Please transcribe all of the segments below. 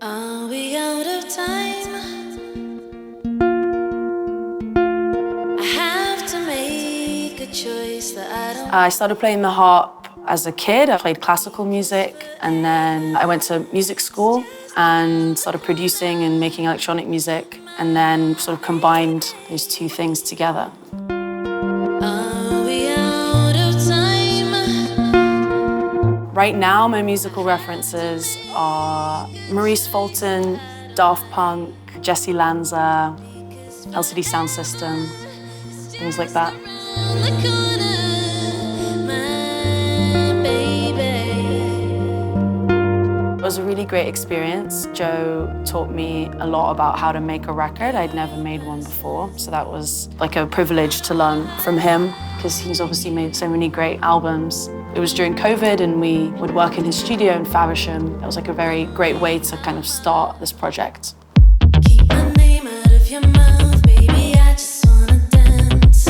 Are we out of time? I have to make a choice that I don't. I started playing the harp as a kid. I played classical music, and then I went to music school and started producing and making electronic music, and then sort of combined those two things together. Are we out of time? Right now, my musical references are Maurice Fulton, Daft Punk, Jesse Lanza, LCD Sound System, things like that. On the corner, my baby. It was a really great experience. Joe taught me a lot about how to make a record. I'd never made one before, so that was like a privilege to learn from him, because he's obviously made so many great albums. It was during COVID, and we would work in his studio in Faversham. It was like a very great way to kind of start this project. Keep my name out of your mouth, baby, I just wanna dance.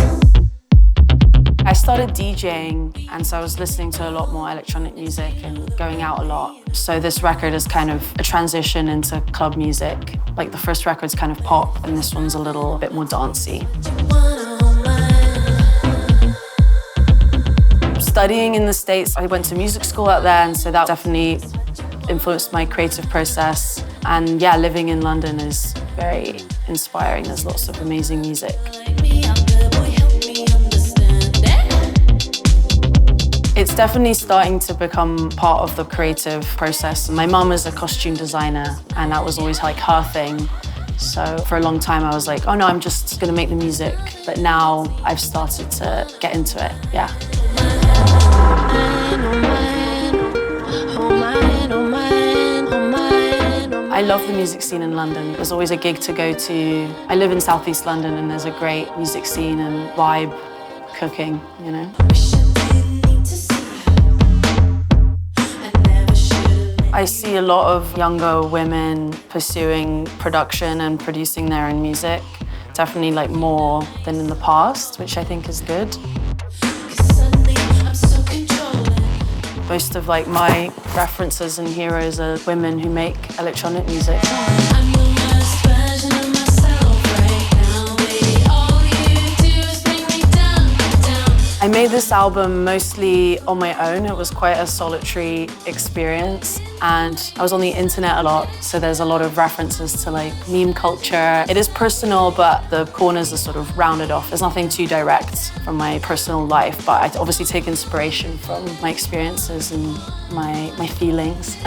I started DJing, and so I was listening to a lot more electronic music and going out a lot. So this record is kind of a transition into club music. Like the first record's kind of pop, and this one's a little bit more dancey. Studying in the States, I went to music school out there, and so that definitely influenced my creative process. And yeah, living in London is very inspiring. There's lots of amazing music. It's definitely starting to become part of the creative process. My mum is a costume designer, and that was always like her thing. So for a long time I was like, oh no, I'm just gonna make the music. But now I've started to get into it, yeah. I love the music scene in London. There's always a gig to go to. I live in Southeast London, and there's a great music scene and vibe cooking, you know. I see a lot of younger women pursuing production and producing their own music. Definitely like more than in the past, which I think is good. Most of like my references and heroes are women who make electronic music. I made this album mostly on my own. It was quite a solitary experience, and I was on the internet a lot, so there's a lot of references to like meme culture. It is personal, but the corners are sort of rounded off. There's nothing too direct from my personal life, but I obviously take inspiration from my experiences and my feelings.